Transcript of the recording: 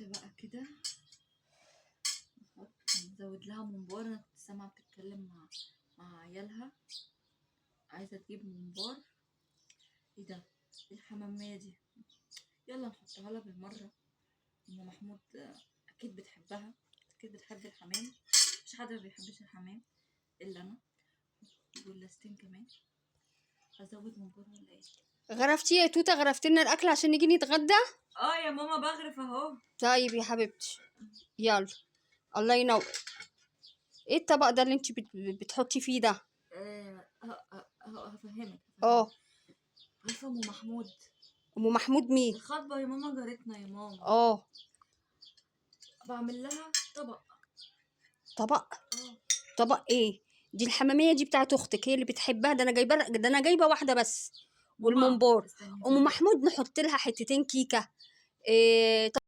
بقى كده نزود لها ممبار. انا كنت سامعه بتتكلم مع عيالها عايزه تجيب ممبار. ايه ده؟ إيه الحمامية دي؟ يلا نحطها لها بالمره. ام محمود اكيد بتحبها، اكيد بتحب الحمام، مفيش حد ما بيحبش الحمام الا انا. واللاستين كمان. ازود ممبار ولا ايه؟ غرفتي يا توته؟ غرفتي لنا الاكل عشان نيجي نتغدى. يا ماما بغرف اهو. طيب يا حبيبتي، يلا. الله ينور. ايه الطبق ده اللي انت بتحطي فيه ده؟ هفهمك. اه. عارفه ام محمود؟ ام محمود مين؟ الخطبه يا ماما، جارتنا يا ماما. اه. بعمل لها طبق. طبق؟ اه. طبق ايه؟ دي الحماميه دي بتاعت اختك، هي اللي بتحبها. ده انا جايبه واحده بس. ماما والممبار. استني ام هفهمك. محمود نحط لها حتتين كيكه. إيه؟